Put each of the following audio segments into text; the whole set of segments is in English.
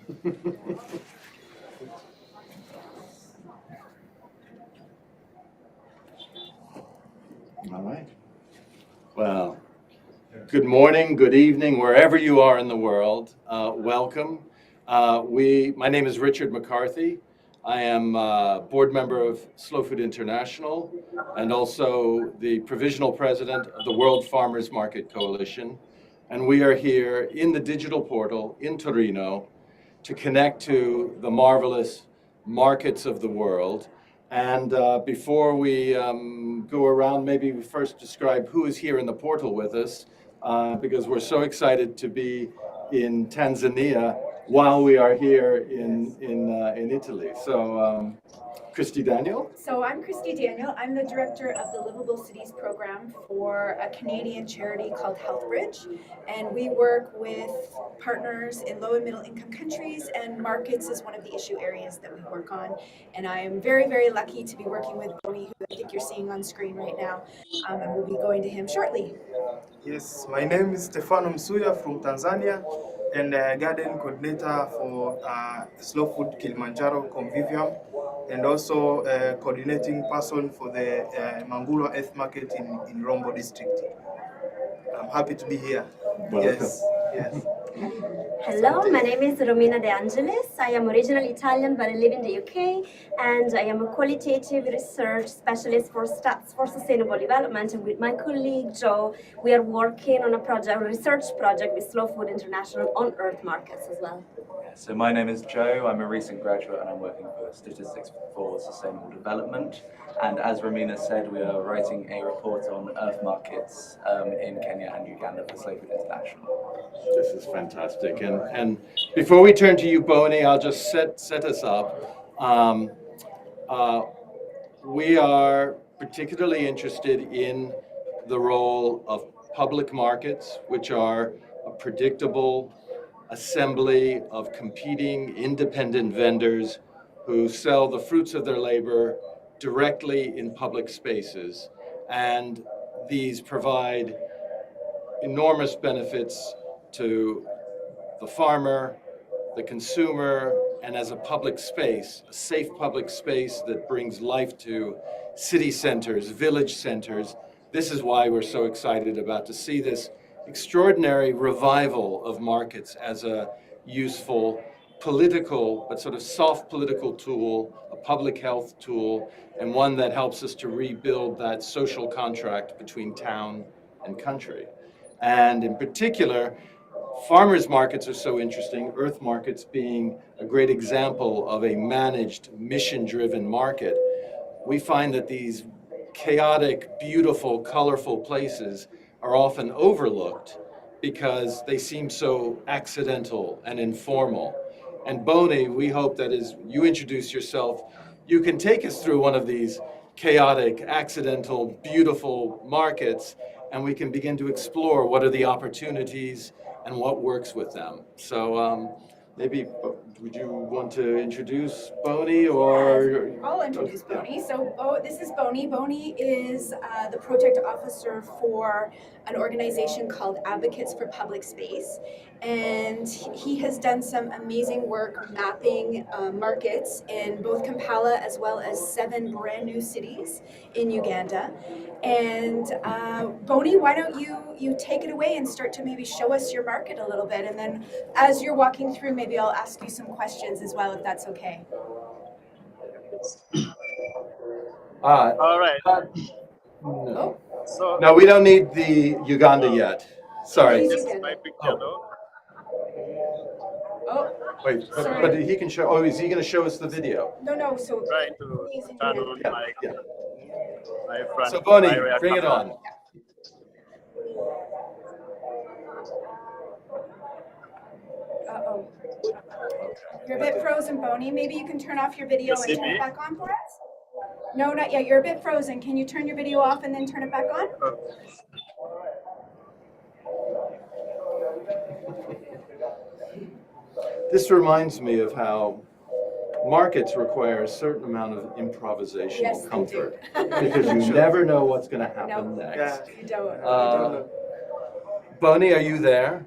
All right. Well, good morning, good evening, wherever you are in the world. Welcome. My name is Richard McCarthy. I am a board member of Slow Food International and also the provisional president of the World Farmers Market Coalition. And we are here in the digital portal in Torino to connect to the marvelous markets of the world. And before we go around, maybe we first describe who is here in the portal with us, because we're so excited to be in Tanzania while we are here in Italy. So, Christy Daniel? So I'm Christy Daniel. I'm the director of the Livable Cities program for a Canadian charity called HealthBridge. And we work with partners in low and middle income countries, and markets is one of the issue areas that we work on. And I am very, very lucky to be working with Boni, who I think you're seeing on screen right now. And we'll be going to him shortly. Yes, my name is Stefano Msuya from Tanzania, and garden coordinator for Slow Food Kilimanjaro Convivium, and also coordinating person for the Mangulwa Earth Market in Rombo district. I'm happy to be here. Welcome. Yes. Hello, my name is Romina De Angelis. I am originally Italian, but I live in the UK, and I am a qualitative research specialist for Stats for Sustainable Development. And with my colleague Joe, we are working on a research project with Slow Food International on earth markets as well. So my name is Joe. I'm a recent graduate, and I'm working for Statistics for Sustainable Development. And as Romina said, we are writing a report on earth markets in Kenya and Uganda for Slow Food International. This is fantastic. And before we turn to you, Boni, I'll just set us up. We are particularly interested in the role of public markets, which are a predictable assembly of competing independent vendors who sell the fruits of their labor directly in public spaces. And these provide enormous benefits to the farmer, the consumer, and as a public space, a safe public space that brings life to city centers, village centers. This is why we're so excited about to see this extraordinary revival of markets as a useful political, but sort of soft political tool, a public health tool, and one that helps us to rebuild that social contract between town and country. And in particular, farmers markets are so interesting, earth markets being a great example of a managed, mission-driven market. We find that these chaotic, beautiful, colorful places are often overlooked because they seem so accidental and informal. And Boni, we hope that as you introduce yourself, you can take us through one of these chaotic, accidental, beautiful markets, and we can begin to explore what are the opportunities and what works with them. So maybe, would you want to introduce Boni, or? Yes, I'll introduce Boni. So this is Boni. Boni is the project officer for an organization called Advocates for Public Space. And he has done some amazing work mapping markets in both Kampala as well as 7 brand new cities in Uganda. And Boni, why don't you take it away and start to maybe show us your market a little bit, and then as you're walking through, maybe I'll ask you some questions as well, if that's okay. All right. No. So No, we don't need the Uganda yet. Sorry. this is my picture, though. Oh, Wait, sorry. but he can show. Oh, is he going to show us the video? No, so Trying to please turn introduce. on Yeah. my front. So Boni, my rear bring it camera. on. Uh-oh. You're a bit frozen, Boni. Maybe you can turn off your video You and see turn it me? back on for us? No, not yet. You're a bit frozen. Can you turn your video off and then turn it back on? This reminds me of how markets require a certain amount of improvisational Yes, they comfort do. because you never know what's going to happen No. next. You don't. Boni, are you there?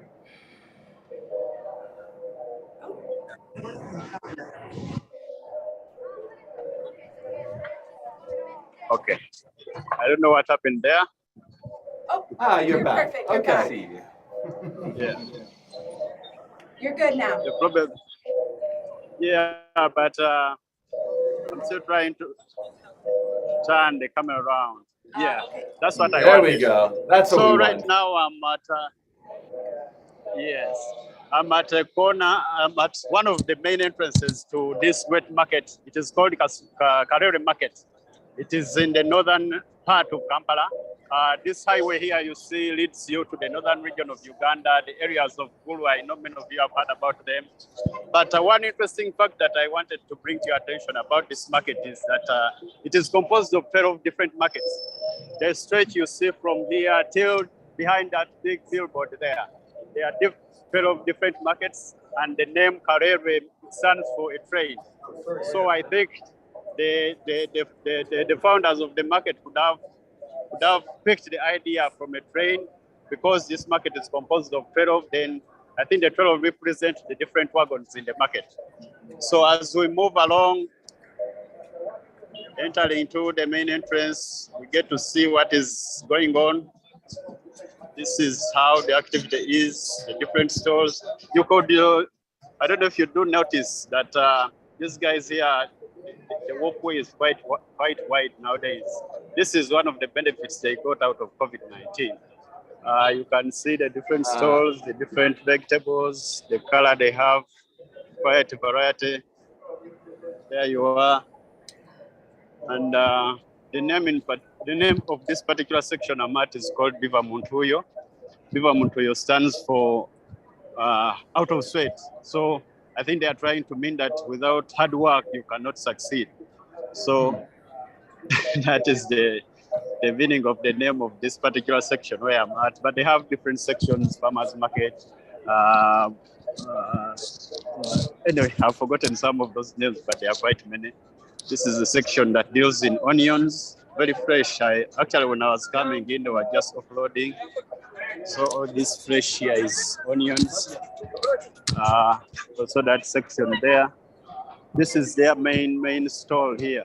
Okay. I don't know what happened there. Oh, you're back. perfect. Okay. Yeah. You're good now. The problem. Yeah, but I'm still trying to turn the camera around. Yeah, Okay. that's what I There wanted. we go. That's what So we right want. now I'm at yes, I'm at a corner. I'm at one of the main entrances to this wet market. It is called Karere Market. It is in the northern part of Kampala. This highway here you see leads you to the northern region of Uganda, the areas of Mangulwa. I know many of you have heard about them. But one interesting fact that I wanted to bring to your attention about this market is that it is composed of 12 different markets. The stretch you see from here till behind that big billboard there. There are 12 different markets, and the name Karere stands for a trade. So I think the founders of the market would have picked the idea from a train, because this market is composed of 12, then I think the 12 represent the different wagons in the market. So as we move along, entering into the main entrance, we get to see what is going on. This is how the activity is, the different stores. You could, I don't know if you do notice that these guys here, the walkway is quite wide nowadays. This is one of the benefits they got out of COVID-19. You can see the different stores, the different vegetables, the color they have, quite a variety. There you are. And the name of this particular section I'm at is called Viva Muntuyo. Viva Muntuyo stands for out of sweat. So I think they are trying to mean that without hard work, you cannot succeed. So that is the meaning of the name of this particular section where I'm at. But they have different sections, farmers market. Anyway, I've forgotten some of those names, but there are quite many. This is the section that deals in onions, very fresh. Actually, when I was coming in, they were just offloading. So all this fresh here is onions. Also that section there. This is their main stall here.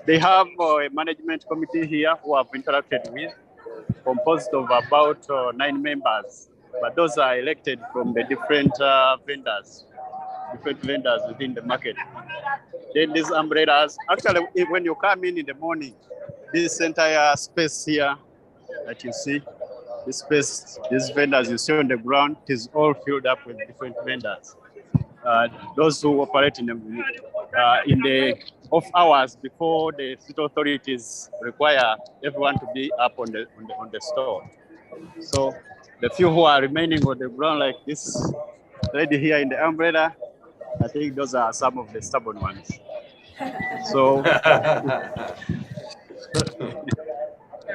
They have a management committee here who I've interacted with, composed of about 9 members. But those are elected from the different vendors within the market. Then these umbrellas, actually, when you come in the morning, this entire space here that you see, this space, these vendors you see on the ground, is all filled up with different vendors. Those who operate in the off hours before the city authorities require everyone to be up on the store. So the few who are remaining on the ground, like this lady here in the umbrella, I think those are some of the stubborn ones. So,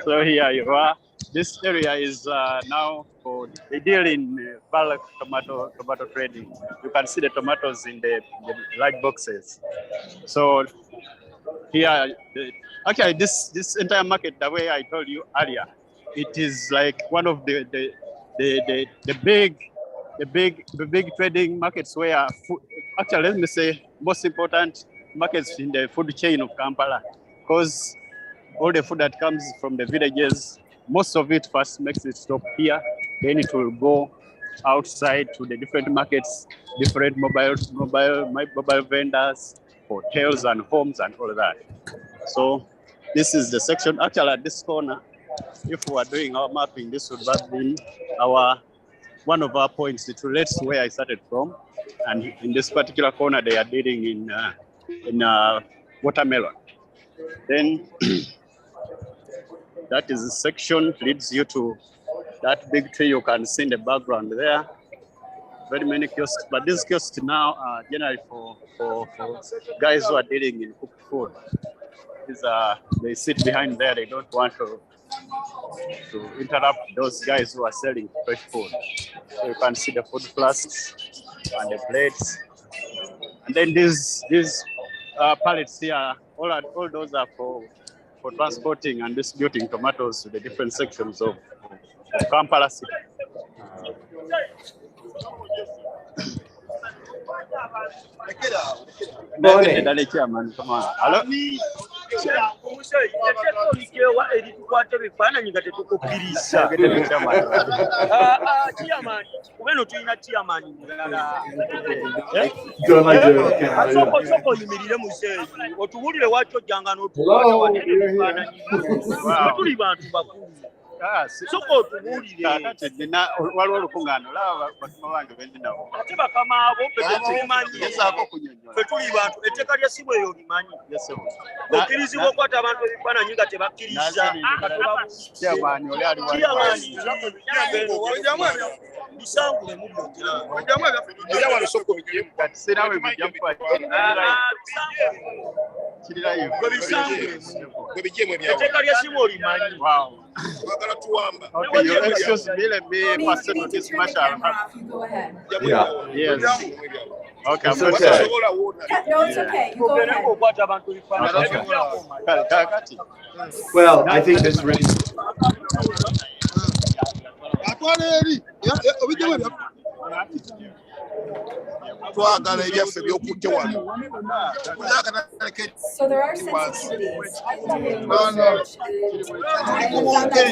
so here you are. This area is now for they deal in bulk tomato trading. You can see the tomatoes in the light boxes. So here, actually, this entire market, the way I told you earlier, it is like one of the big trading markets where food, actually, let me say, most important markets in the food chain of Kampala, because all the food that comes from the villages, most of it first makes it stop here, then it will go outside to the different markets, different mobile vendors, hotels and homes and all that. So this is the section. Actually, at this corner, if we are doing our mapping, this would have been one of our points. It relates to where I started from, and in this particular corner, they are dealing in watermelon. Then that is the section leads you to that big tree you can see in the background there. Very many kiosks, but these kiosks now are generally for guys who are dealing in cooked food. They sit behind there. They don't want to interrupt those guys who are selling fresh food. So you can see the food flasks and the plates. And then these pallets here, all those are for transporting and distributing tomatoes to the different sections of Kampala City. Bonnie. Dale chairman, come on. Hello? eritukwata ebifaananyi nga tetukukkiriza chairman kubeno tulina chairman mulala Don't like the camera. sooka oyimirire muzeeyi otuwulire waki ojjanga n'otukwata wane ebifaananyi tuli bantu bakulu sooka otuwulire waliwo olukuŋŋaano laba bakama bange beninawo ate bakama abo fetulimanyi fe tuli bantu etteeka lya ssimu eyo limanyi okkirizibwa okukwata abantu ebifaananyi nga tebakkiriza chairman oli ali bisangulemu kati sinawe bijja kirirayo etteeka lya ssimu olimanyi Okay, excuse me, let me Bonnie, pass you it to need to this turn the marshal. camera off. You go ahead. Yeah. Yes. Okay, It's I'm okay. sorry. No, it's okay. You go ahead. okukwata abantu ebifaananyi Kati. Well, I think this raises. twagala ebyaffe byokutte wano So there are sensitivities in doing research, and I have found that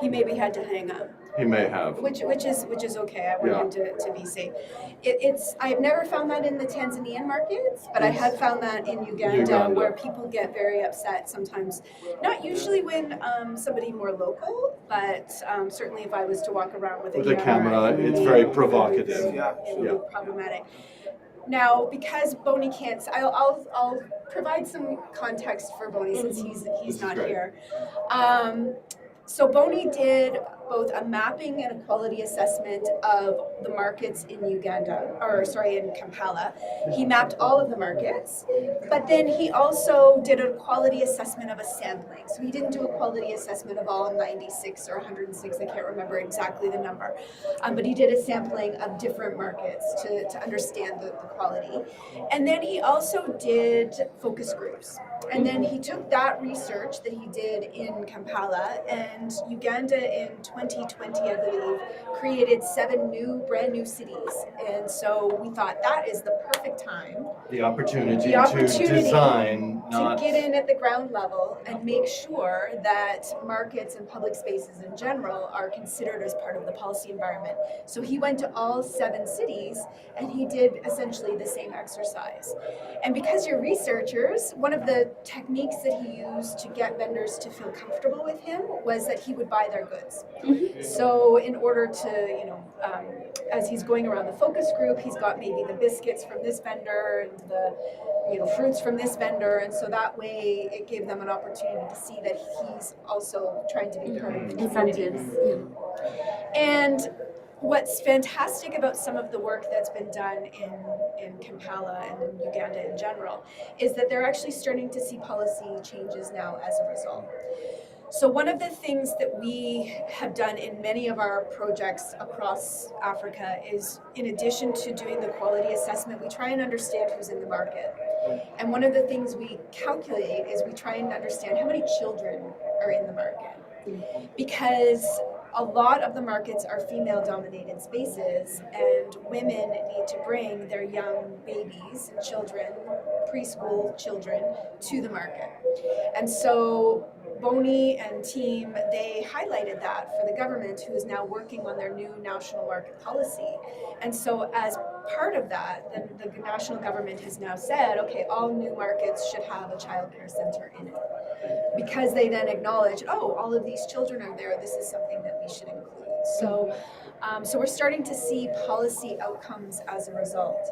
he maybe had to hang up. He may have. Which is okay. I want him to be safe. I've never found that in the Tanzanian markets, but I have found that in Uganda, where people get very upset sometimes. Not usually when somebody more local, but certainly if I was to walk around with With a camera, it's very provocative. It would be problematic. Now, because Bonnie can't, I'll provide some context for Bonnie since he's not great. here. So Bonnie did both a mapping and a quality assessment of the markets in in Kampala. He mapped all of the markets, but then he also did a quality assessment of a sampling. So he didn't do a quality assessment of all 96 or 106, I can't remember exactly the number, but he did a sampling of different markets to understand the quality. And then he also did focus groups. And then he took that research that he did in Kampala, and Uganda in 2020, I believe, created 7 brand new cities. And so we thought that is the perfect time. The opportunity to design, not to get in at the ground level and make sure that markets and public spaces in general are considered as part of the policy environment. So he went to all 7 cities and he did essentially the same exercise. And because you're researchers, one of the techniques that he used to get vendors to feel comfortable with him was that he would buy their goods. So in order to, as he's going around the focus group, he's got maybe the biscuits from this vendor and the fruits from this vendor, and so that way it gave them an opportunity to see that he's also trying to be part of the community. Incentives. And what's fantastic about some of the work that's been done in Kampala and in Uganda in general is that they're actually starting to see policy changes now as a result. So one of the things that we have done in many of our projects across Africa is, in addition to doing the quality assessment, we try and understand who's in the market. And one of the things we calculate is we try and understand how many children are in the market. Because a lot of the markets are female-dominated spaces, and women need to bring their young babies and children, preschool children, to the market. And so Bonnie and team, they highlighted that for the government, who is now working on their new national market policy. And so as part of that, the national government has now said, okay, all new markets should have a child care center in it. Because they then acknowledge, oh, all of these children are there, this is something that we should include. So we're starting to see policy outcomes as a result.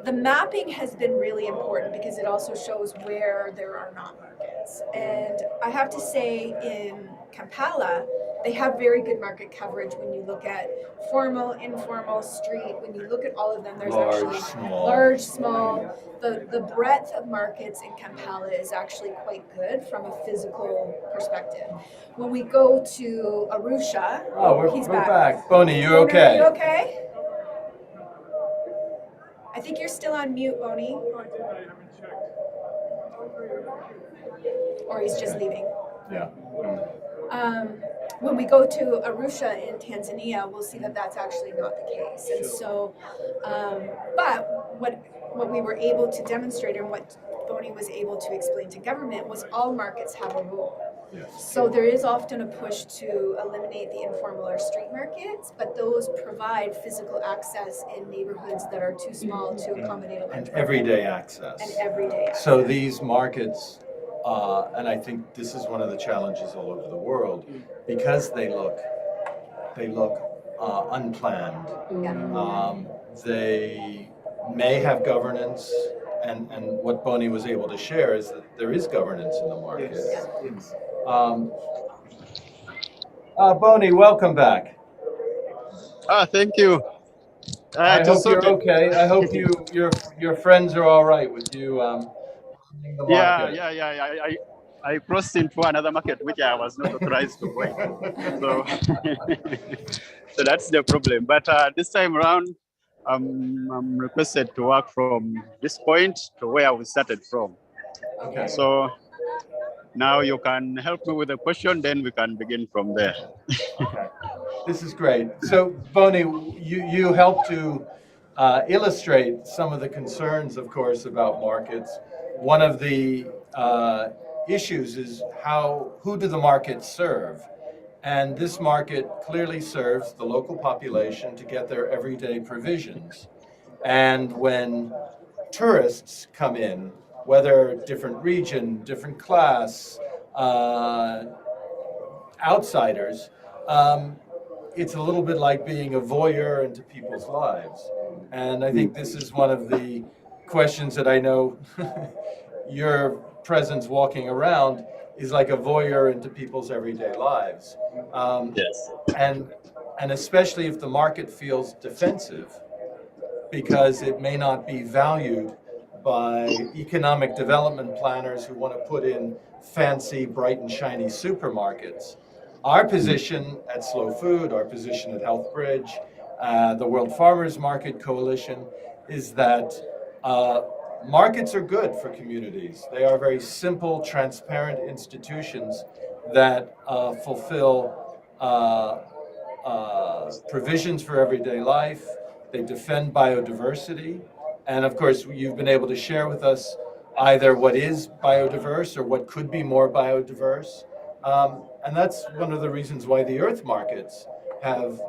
The mapping has been really important because it also shows where there are not markets. And I have to say, in Kampala, they have very good market coverage when you look at formal, informal, street. When you look at all of them, there's large, small. The breadth of markets in Kampala is actually quite good from a physical perspective. When we go to Arusha, we're back. Bonnie, you okay? Are you okay? I think you're still on mute, Bonnie. Or he's just leaving. Yeah. when we go to Arusha in Tanzania, we'll see that that's actually not the case. And so, but what we were able to demonstrate and what Boney was able to explain to government was all markets have a rule. Yes. So there is often a push to eliminate the informal or street markets, but those provide physical access in neighborhoods that are too small to accommodate a large And market. everyday access. And everyday access. So these markets, and I think this is one of the challenges all over the world, because they look unplanned. Yeah. They may have governance, and what Boney was able to share is that there is governance in the market. Yes. Boney, welcome back. Thank you. I Just hope you're sorted. okay. I hope your friends are all right with you running the market. Yeah. I crossed into another market which I was not authorized to go into. So, so that's the problem. But this time around, I'm requested to work from this point to where we started from. Okay. So now you can help me with the question, then we can begin from there. Okay. This is great. So, Boney, you helped to illustrate some of the concerns, of course, about markets. One of the issues is who do the markets serve? And this market clearly serves the local population to get their everyday provisions. And when tourists come in, whether different region, different class, outsiders, it's a little bit like being a voyeur into people's lives. And I think this is one of the questions that I know your presence walking around is like a voyeur into people's everyday lives. Yes. And especially if the market feels defensive, because it may not be valued by economic development planners who want to put in fancy, bright and shiny supermarkets. Our position at Slow Food, our position at Health Bridge, the World Farmers Market Coalition, is that markets are good for communities. They are very simple, transparent institutions that fulfill provisions for everyday life. They defend biodiversity. And of course, you've been able to share with us either what is biodiverse or what could be more biodiverse. And that's one of the reasons why the earth markets have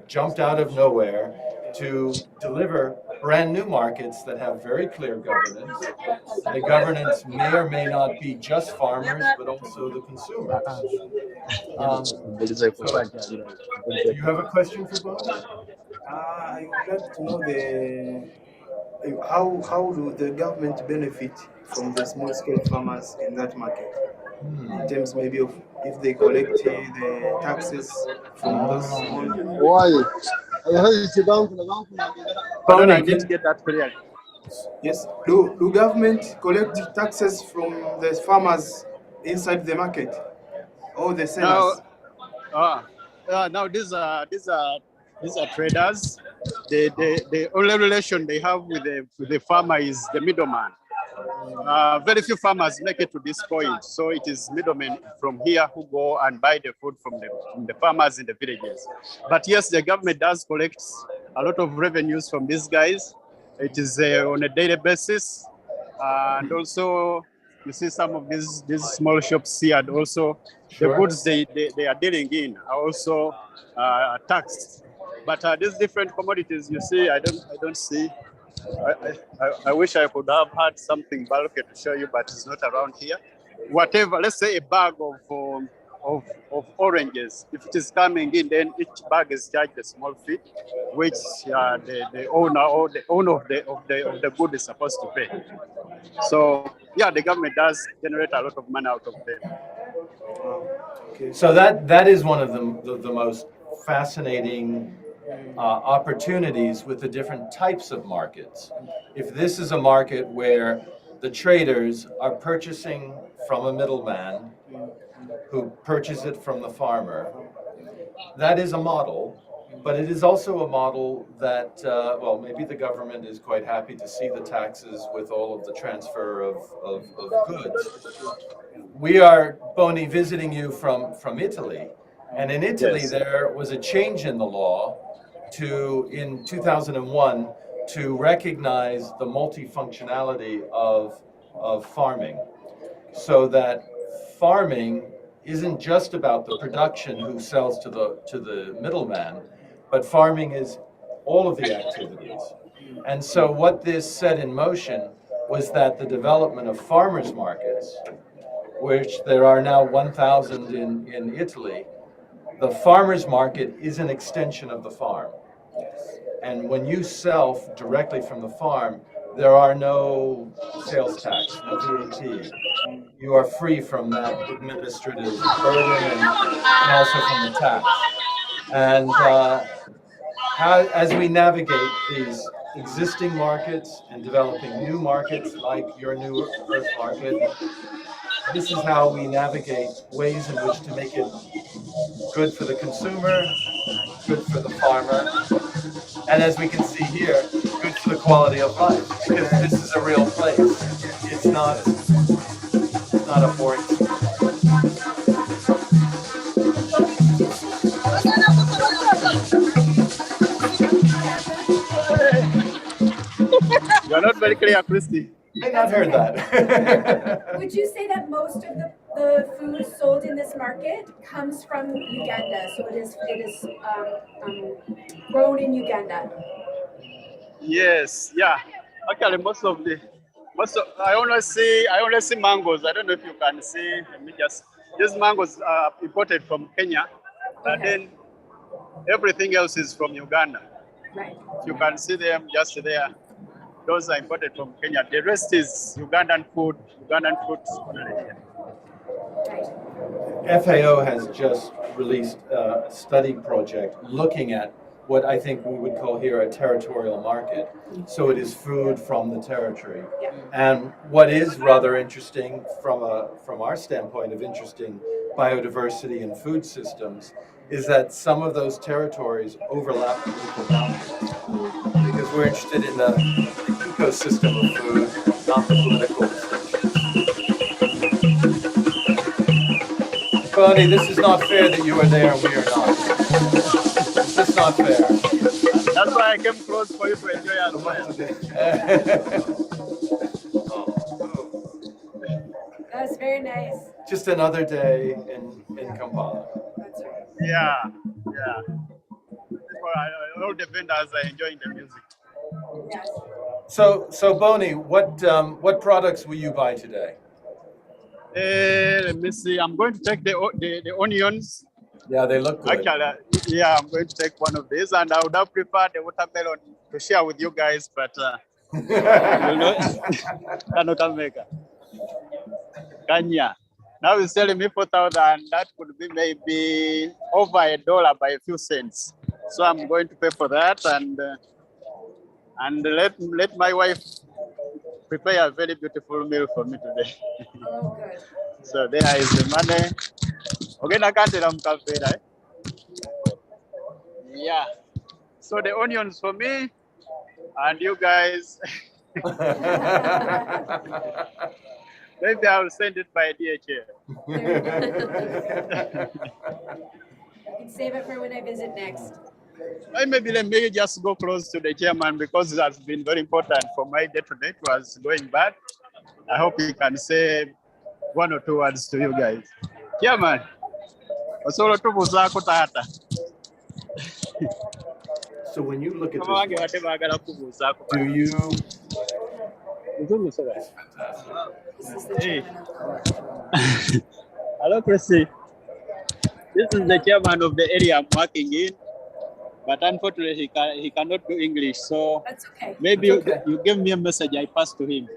jumped out of nowhere to deliver brand new markets that have very clear governance. The governance may or may not be just farmers, but also the consumers. Do you have a question for Bob? I would like to know how do the government benefit from the small scale farmers in that market? In terms maybe of if they collect the taxes from those small. Why? Pardon, I didn't get that clearly. Yes. Do government collect taxes from the farmers inside the market or the sellers? Now these are traders. The only relation they have with the farmer is the middleman. Very few farmers make it to this point, so it is middlemen from here who go and buy the food from the farmers in the villages. But yes, the government does collect a lot of revenues from these guys. It is on a daily basis, and also you see some of these small shops here, and also the goods they are dealing in are also taxed. But these different commodities, you see, I don't see. I wish I could have had something bulky to show you, but it's not around here. Whatever, let's say a bag of oranges. If it is coming in, then each bag is charged a small fee, which the owner or the owner of the good is supposed to pay. So yeah, the government does generate a lot of money out of them. Okay. So that is one of the most fascinating opportunities with the different types of markets. If this is a market where the traders are purchasing from a middleman who purchase it from the farmer, that is a model, but it is also a model that, well, maybe the government is quite happy to see the taxes with all of the transfer of goods. We are, Boney, visiting you from Italy, And in Italy, Yes. there was a change in the law in 2001 to recognize the multifunctionality of farming, so that farming isn't just about the production who sells to the middleman, but farming is all of the activities. And so what this set in motion was that the development of farmers markets, which there are now 1,000 in Italy, the farmers market is an extension of the farm. And when you sell directly from the farm, there are no sales tax, no VAT. You are free from that administrative burden and also from the tax. And as we navigate these existing markets and developing new markets like your new Earth Market, this is how we navigate ways in which to make it good for the consumer, good for the farmer, and as we can see here, good for the quality of life, because this is a real place. It's not a boring. You're not very clear, Christy. I not heard that. Would you say that most of the food sold in this market comes from Uganda? So it is grown in Uganda. Yes, yeah. Actually, I only see mangoes. I don't know if you can see. Let me just. These mangoes are imported from Kenya, and then everything else is from Uganda. Right. You can see them just there. Those are imported from Kenya. The rest is Ugandan food, Ugandan fruits. Right. FAO has just released a study project looking at what I think we would call here a territorial market. So it is food from the territory. Yeah. And what is rather interesting from our standpoint of interesting biodiversity and food systems is that some of those territories overlap the legal boundaries, because we're interested in the ecosystem of food, not the political distinctions. Bonnie, this is not fair that you are there and we are not. It's just not fair. That's why I came close for you to enjoy as well. That's very nice. Just another day in Kampala. That's right. Yeah. All the vendors are enjoying the music. Yes. So Bonnie, what products will you buy today? Let me see. I'm going to take the onions. Yeah, they look good. Actually, I'm going to take one of these, and I would have preferred the watermelon to share with you guys, but cannot make it. Kenya. Now he's selling me 4,000. That could be maybe over $1 by a few cents. So I'm going to pay for that, and let my wife prepare a very beautiful meal for me today. Oh, good. So there is the money. Okay, I can't tell them cafe, right? Yeah. So the onions for me, and you guys. Maybe I'll send it by DHL. You can save it for when I visit next. Maybe let me just go close to the chairman, because it has been very important for my day-to-day. It was going bad. I hope he can say one or two words to you guys. Chairman, so when you look at this, do you? This is the chairman of the Hello, Christy. This is the chairman of the area I'm working in, but unfortunately he cannot do English. So That's okay. maybe you give me a message, I pass to him.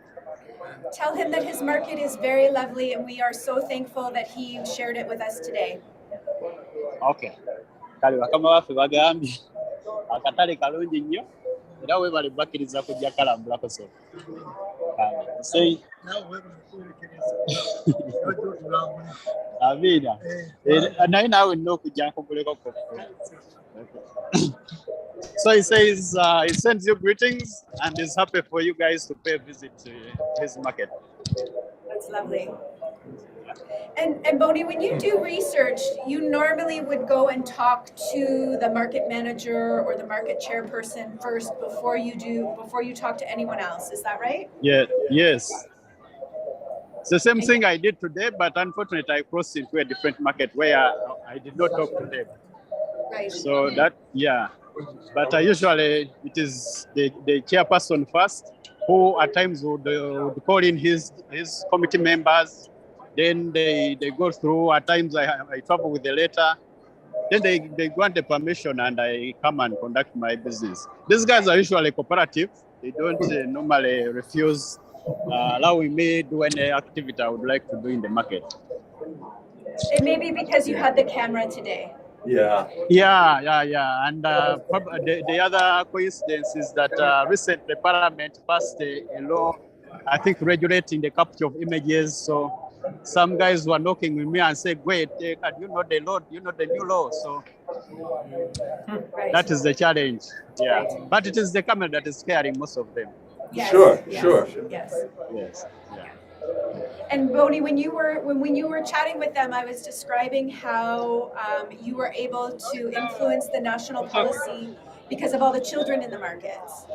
Tell him that his market is very lovely, and we are so thankful that he shared it with us today. Okay. Kale bakama baffe bagambye akatale kalungi nnyo era weebale bakkiriza kujja kalambulako so. Say Amina. Naye naawe nno okujja nkuguleko kofu. So he says he sends you greetings and is happy for you guys to pay a visit to his market. That's lovely. And Bonnie, when you do research, you normally would go and talk to the market manager or the market chairperson first before you talk to anyone else. Is that right? Yeah, yes. It's the same thing I did today, but unfortunately I crossed into a different market where I did not talk to them. Right. So that, yeah. But usually it is the chairperson first, who at times would call in his committee members. Then they go through. At times I travel with the letter. Then they grant the permission and I come and conduct my business. These guys are usually cooperative. They don't normally refuse allowing me do any activity I would like to do in the market. It may be because you had the camera today. Yeah. And the other coincidence is that recently Parliament passed a law, I think, regulating the capture of images. So some guys were knocking with me and said, "Wait, can you know the law? You know the new law?" So Right. that is the challenge. Yeah, Right. but it is the camera that is scaring most of them. Yes, Sure, yes, sure. Yes. Yes. Yeah. And Bonnie, when you were chatting with them, I was describing how you were able to influence the national policy because of all the children in the markets.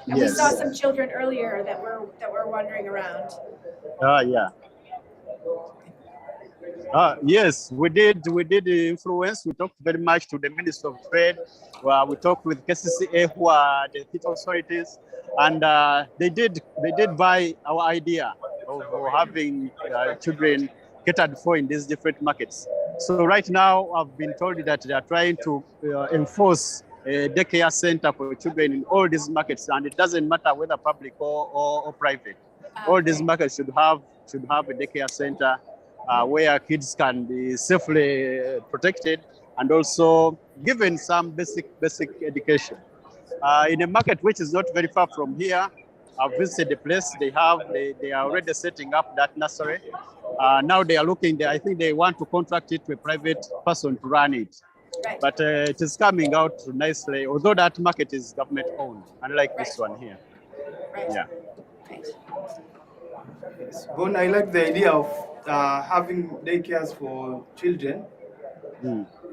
And we Yes. saw some children earlier that were wandering around. Yeah. Yes, we did influence. We talked very much to the Minister of Trade. We talked with KCCA, who are the health authorities, and they did buy our idea of having children catered for in these different markets. So right now, I've been told that they are trying to enforce a daycare center for children in all these markets, and it doesn't matter whether public or private. All these markets should have a daycare center where kids can be safely protected and also given some basic education. In a market which is not very far from here, I've visited the place. They are already setting up that nursery. Now they are looking. I think they want to contract it to a private person to run it. Right. But it is coming out nicely, although that market is government owned, unlike this one here. Right. Yeah. Right. Yes. Bon, I like the idea of having daycares for children.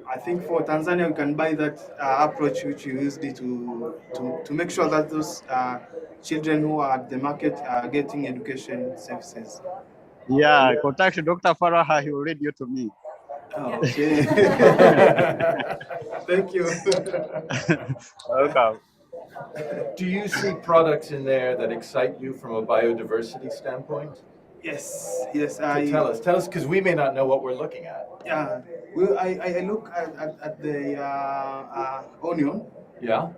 I think for Tanzania, we can buy that approach which you used it to make sure that those children who are at the market are getting education services. Yeah, contact Dr. Farah, he will read you to me. Okay. Thank you. Welcome. Do you see products in there that excite you from a biodiversity standpoint? Yes. So tell us, because we may not know what we're looking at. Yeah. Well, I look at the onion. Yeah.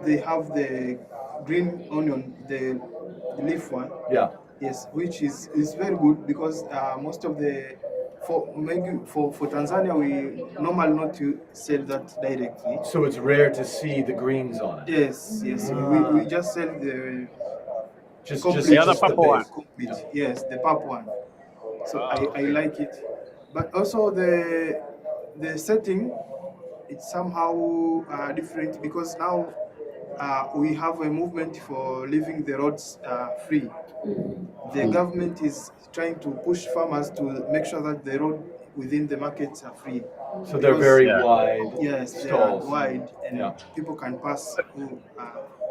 They have the green onion, the leaf one. Yeah. Yes, which is very good because most of the for Tanzania we normally not to sell that directly. So it's rare to see the greens on it. Yes. We just sell the Just the other purple one. complete. Yes, the purple one. So I like it, but also the setting, it's somehow different because now we have a movement for leaving the roads free. The government is trying to push farmers to make sure that the road within the markets are free. So they're very wide. Yes, they stalls. are wide, and people can pass through.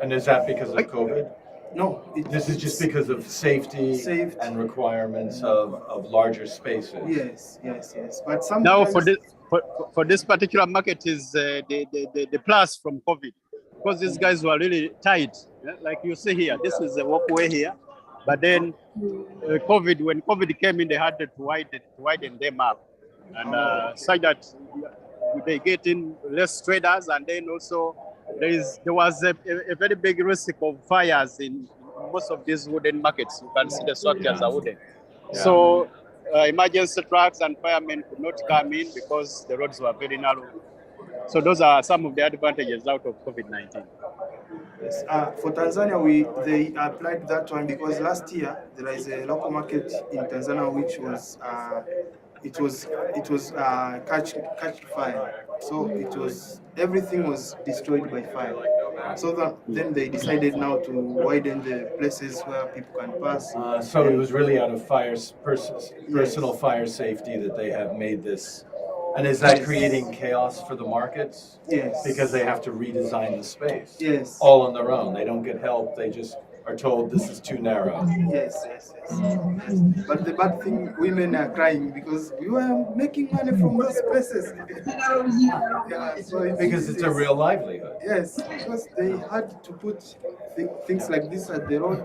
And is that because of COVID? No, This is just because of safety and requirements of larger spaces. Yes. But sometimes Now for this particular market is the plus from COVID, because these guys were really tight. Like you see here, this is a walkway here, but then when COVID came in, they had to widen them up, and so that they get in less traders, and then also there was a very big risk of fires in most of these wooden markets. You can see the structures are wooden. Yeah. So emergency trucks and firemen could not come in because the roads were very narrow. So those are some of the advantages out of COVID-19. Yes. For Tanzania, they applied that one because last year there is a local market in Tanzania which was catch fire. So everything was destroyed by fire. So that then they decided now to widen the places where people can pass. So it was really out of personal fire safety that they have made this. And is that creating chaos for the markets? Yes. Because they have to redesign the space. Yes. All on their own. They don't get help. They just are told this is too narrow. Yes. But the bad thing, women are crying because we were making money from those places. Yeah, so Because it's a real livelihood. Yes, because they had to put things like this at the road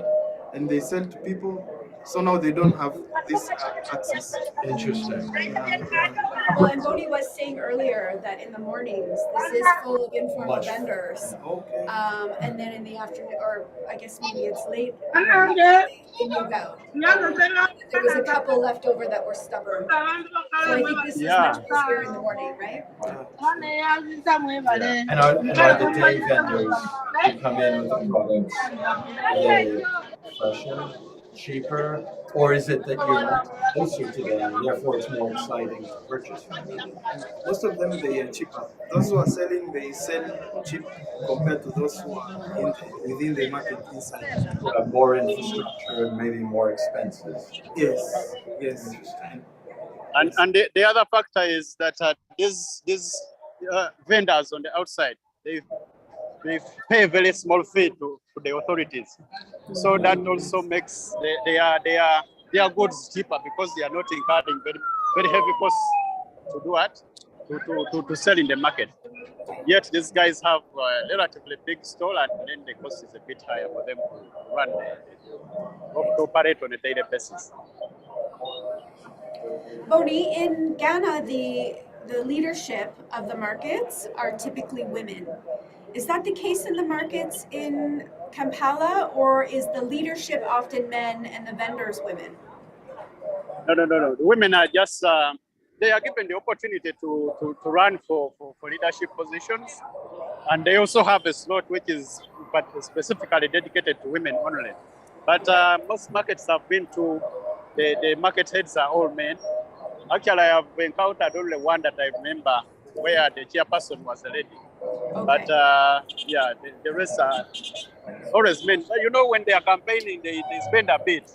and they sell to people. So now they don't have this access. Interesting. Well, and Bonnie was saying earlier that in the mornings, this is full of informal vendors. Okay. And then in the afternoon, or I guess maybe it's late, they move out. There was a couple left over that were stubborn. So I think this is much busier in the morning, right? And are the day vendors who come in with the products, are they fresher, cheaper, or is it that you're much closer to them, therefore it's more exciting to purchase from them? Most of them, they are cheaper. Those who are selling, they sell cheap compared to those who are within the market inside. Who have more infrastructure and maybe more expenses. Yes. Interesting. And the other factor is that these vendors on the outside, they pay a very small fee to the authorities. So that also makes their goods cheaper because they are not incurring very heavy costs to do what? To sell in the market. Yet these guys have a relatively big store and then the cost is a bit higher for them to run, to operate on a daily basis. Bonnie, in Ghana, the leadership of the markets are typically women. Is that the case in the markets in Kampala, or is the leadership often men and the vendors women? No. The women are just, they are given the opportunity to run for leadership positions. And they also have a slot which is specifically dedicated to women only. But most markets I've been to, the market heads are all men. Actually, I have encountered only one that I remember where the chairperson was a lady. Okay. But the rest are always men. But you know, when they are campaigning, they spend a bit.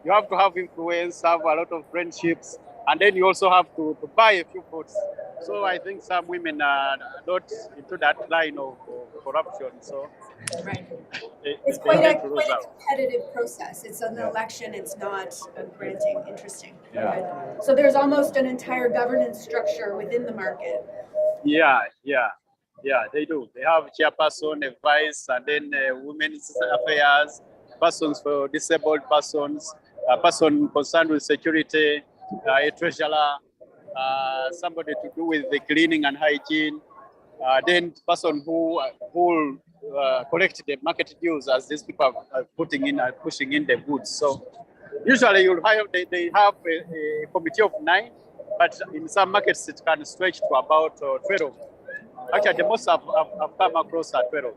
You have to have influence, have a lot of friendships, and then you also have to buy a few votes. So I think some women are not into that line of corruption. So Right. they Quite tend a to lose out. competitive process. It's an election, it's not a granting. Interesting. Yeah. Okay. So there's almost an entire governance structure within the market. Yeah, they do. They have chairperson, a vice, and then women's affairs, persons for disabled persons, a person concerned with security, a treasurer, somebody to do with the cleaning and hygiene, then person who collect the market dues as these people are pushing in the goods. So usually they have a committee of 9, but in some markets it can stretch to about 12. Actually, the most I've come across are 12.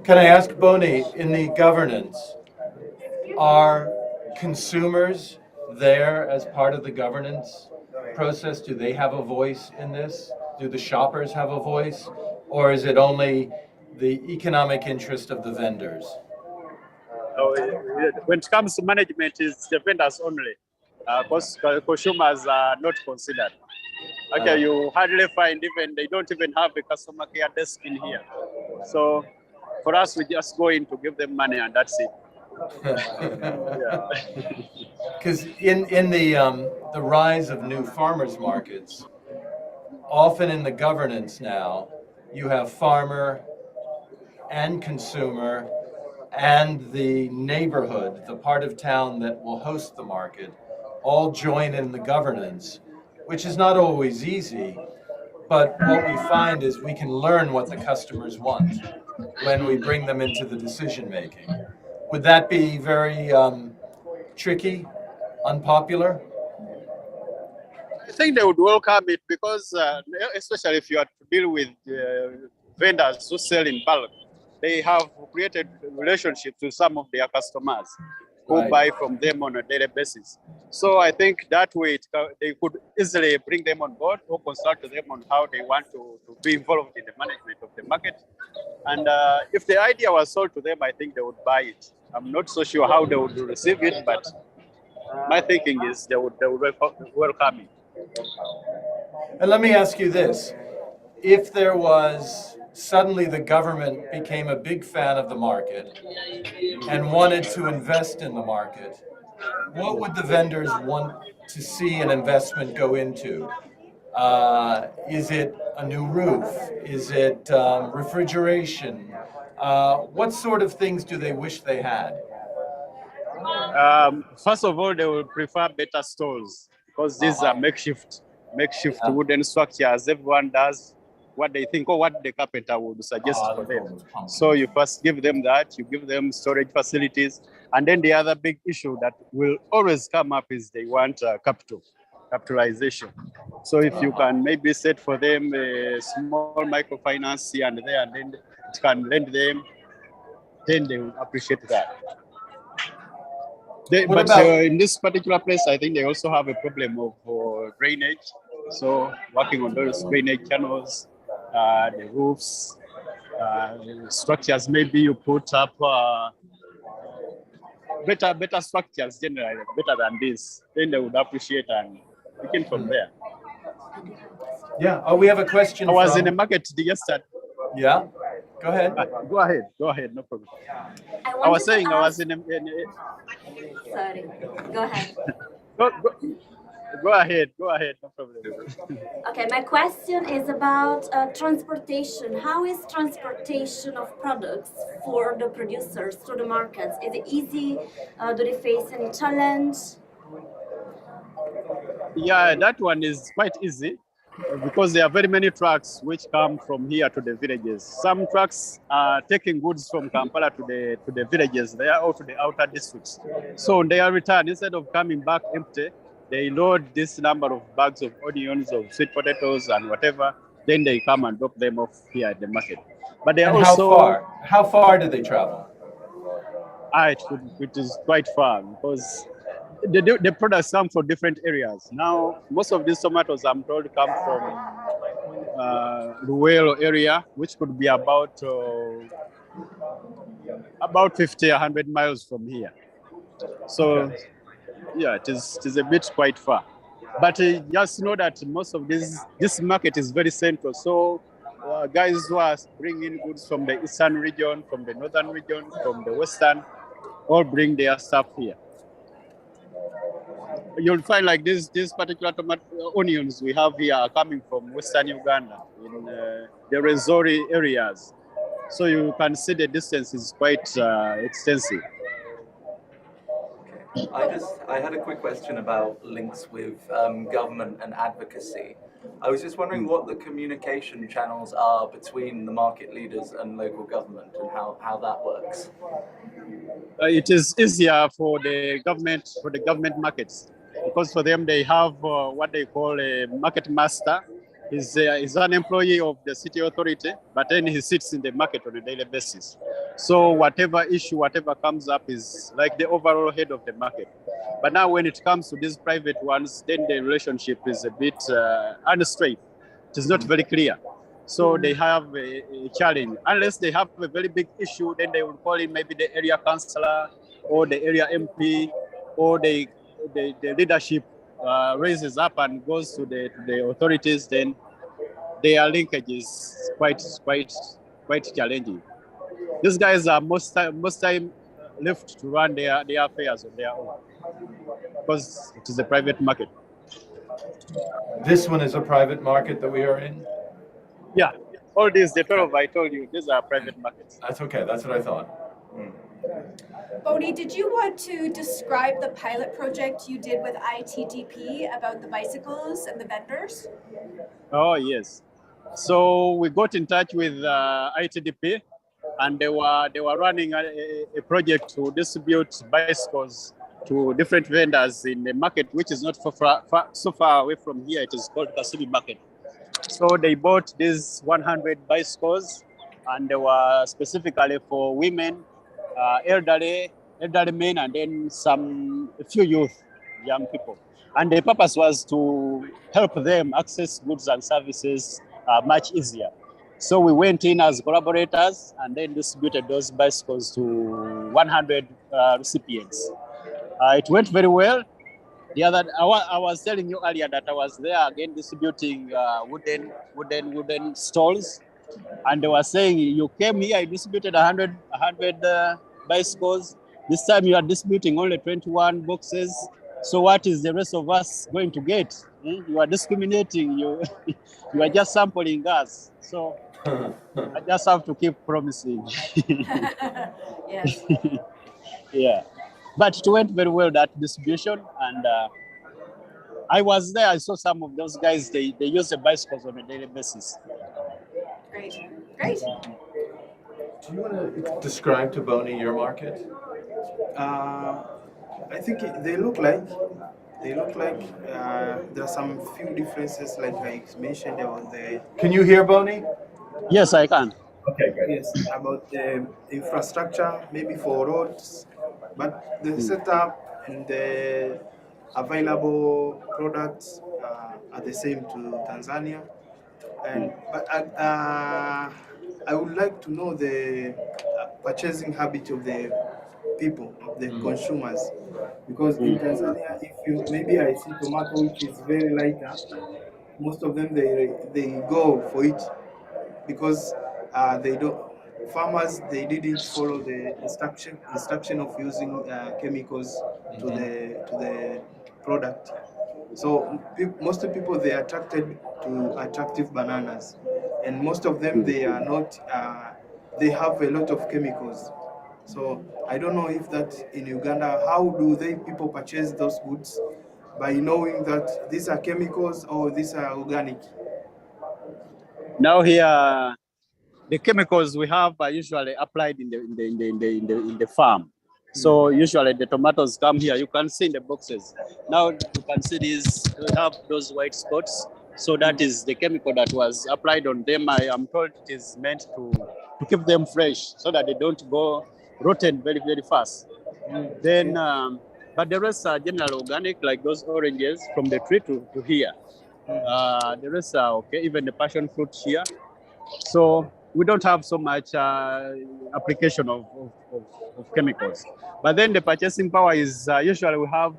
Can I ask Bonnie, in the governance, are consumers there as part of the governance process? Do they have a voice in this? Do the shoppers have a voice? Or is it only the economic interest of the vendors? When it comes to management, it's the vendors only, because consumers are not considered. Okay, you hardly find they don't even have a customer care desk in here. So for us, we just go in to give them money and that's it. Because in the rise of new farmers markets, often in the governance now, you have farmer and consumer and the neighborhood, the part of town that will host the market, all join in the governance, which is not always easy. But what we find is we can learn what the customers want when we bring them into the decision making. Would that be very tricky, unpopular? I think they would welcome it because, especially if you are to deal with vendors who sell in bulk, they have created relationships with some of their customers who buy from them on a daily basis. So I think that way they could easily bring them on board or consult them on how they want to be involved in the management of the market. And if the idea was sold to them, I think they would buy it. I'm not so sure how they would receive it, but my thinking is they would welcome it. And let me ask you this. If there was suddenly the government became a big fan of the market and wanted to invest in the market, what would the vendors want to see an investment go into? Is it a new roof? Is it refrigeration? What sort of things do they wish they had? First of all, they will prefer better stores because these are makeshift wooden structures. Everyone does what they think or what the carpenter would suggest for them. So you first give them that, you give them storage facilities, and then the other big issue that will always come up is they want capitalization. So if you can maybe set for them a small microfinance here and there, and then it can lend them, then they will appreciate that. In this particular place, I think they also have a problem of drainage. So working on those drainage channels, the roofs, structures, maybe you put up better structures generally, better than this. Then they would appreciate and begin from there. Yeah. Oh, we have a question. I was in the market yesterday. Yeah. Go ahead. Go ahead. No problem. I was saying I was in Sorry. Go ahead. Go ahead. No problem. Okay, my question is about transportation. How is transportation of products for the producers to the markets? Is it easy? Do they face any challenge? Yeah, that one is quite easy because there are very many trucks which come from here to the villages. Some trucks are taking goods from Kampala to the villages there or to the outer districts. So on their return, instead of coming back empty, they load this number of bags of onions, of sweet potatoes, and whatever. Then they come and drop them off here at the market. But they are also how far do they travel? It is quite far because the products come from different areas. Now, most of these tomatoes, I'm told, come from rural area, which could be about 50, 100 miles from here. So, yeah, it is a bit quite far. But just know that most of this market is very central. So, guys who are bringing goods from the eastern region, from the northern region, from the western, all bring their stuff here. You'll find like this particular onions we have here are coming from western Uganda in the Rwenzori areas. So you can see the distance is quite extensive. I had a quick question about links with government and advocacy. I was just wondering what the communication channels are between the market leaders and local government and how that works. It is easier for the government markets because for them they have what they call a market master. He's an employee of the city authority, but then he sits in the market on a daily basis. So whatever issue, whatever comes up is like the overall head of the market. But now when it comes to these private ones, then the relationship is a bit unstraight. It is not very clear. So they have a challenge. Unless they have a very big issue, then they will call in maybe the area councillor or the area MP or the leadership raises up and goes to the authorities. Then their linkage is quite challenging. These guys are most time left to run their affairs on their own because it is a private market. This one is a private market that we are in? Yeah, all these, the 12 I told you, these are private markets. That's okay, that's what I thought. Boni, did you want to describe the pilot project you did with ITDP about the bicycles and the vendors? Oh, yes. So we got in touch with ITDP and they were running a project to distribute bicycles to different vendors in the market, which is not so far away from here. It is called Kasubi Market. So they bought these 100 bicycles and they were specifically for women, elderly men, and then a few youth, young people. And the purpose was to help them access goods and services much easier. So we went in as collaborators and then distributed those bicycles to 100 recipients. It went very well. I was telling you earlier that I was there again distributing wooden stalls, and they were saying you came here, you distributed 100 bicycles. This time you are distributing only 21 boxes. So what is the rest of us going to get? You are discriminating. You are just sampling us. So I just have to keep promising. Yes. Yeah, but it went very well, that distribution, and I was there. I saw some of those guys. They use the bicycles on a daily basis. Great. Great. Do you want to describe to Bonnie your market? I think they look like there are some few differences, like I mentioned about the. Can you hear Bonnie? Yes, I can. Okay, great. Yes, about the infrastructure, maybe for roads, but the setup and the available products are the same to Tanzania. And but I would like to know the purchasing habit of the people, of the consumers, because in Tanzania, if you maybe I see tomato which is very lighter, most of them they go for it because they don't. Farmers they didn't follow the instruction of using chemicals to the product. So most of the people they are attracted to attractive bananas, and most of them they are not. They have a lot of chemicals. So I don't know if that in Uganda, how do people purchase those goods by knowing that these are chemicals or these are organic? Now here, the chemicals we have are usually applied in the farm. So usually the tomatoes come here. You can see in the boxes. Now you can see these. We have those white spots. So that is the chemical that was applied on them. I am told it is meant to keep them fresh so that they don't go rotten very, very fast. Then, but the rest are generally organic, like those oranges from the tree to here. The rest are okay, even the passion fruit here. So we don't have so much application of chemicals. But then the purchasing power is usually we have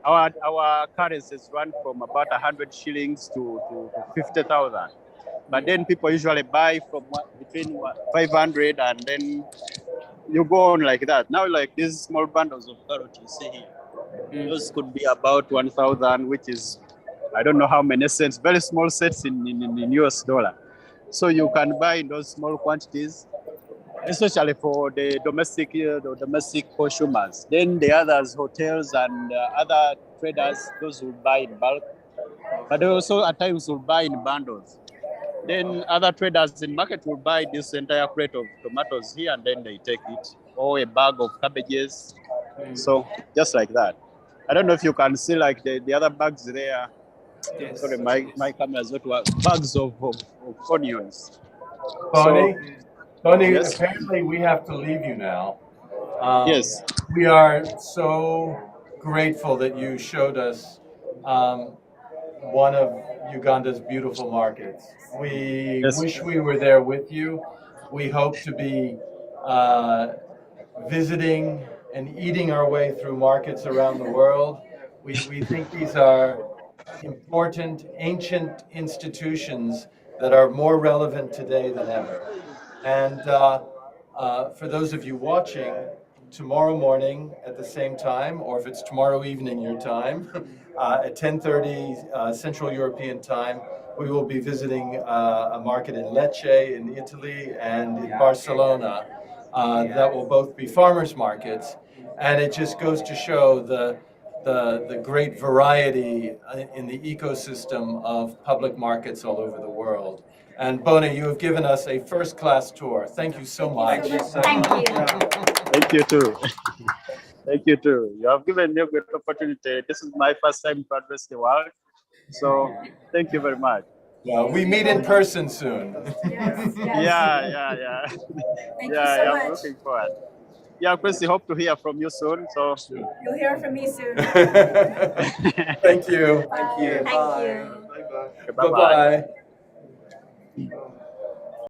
our currencies run from about 100 shillings to 50,000. But then people usually buy from between 500 and then you go on like that. Now, like these small bundles of carrot you see here, those could be about 1,000, which is, I don't know how many cents, very small sets in US dollar. So you can buy in those small quantities, especially for the domestic consumers. Then the others, hotels and other traders, those who buy in bulk, but they also at times will buy in bundles. Then other traders in market will buy this entire crate of tomatoes here and then they take it, or a bag of cabbages. So just like that. I don't know if you can see like the other bags there. Yes. Sorry, my camera is not working. Bags of onions. Bonnie, Bonnie, Yes. apparently we have to leave you now. Yes. We are so grateful that you showed us one of Uganda's beautiful markets. We Yes. wish we were there with you. We hope to be visiting and eating our way through markets around the world. We think these are important, ancient institutions that are more relevant today than ever. And for those of you watching, tomorrow morning at the same time, or if it's tomorrow evening your time, at 10:30 Central European time, we will be visiting a market in Lecce in Italy and in Barcelona that will both be farmers markets. And it just goes to show the great variety in the ecosystem of public markets all over the world. And Bonnie, you have given us a first-class tour. Thank you so much. Thank you. Thank you too. Thank you too. You have given me a great opportunity. This is my first time to address the world. So thank you very much. Yeah, we meet in person soon. Yes. Yeah. Thank you so I'm much. looking forward. Yeah, Christy, hope to hear from you soon. So You'll hear from me soon. Thank you. Bye. Thank you. Bye bye. bye-bye. Bye-bye.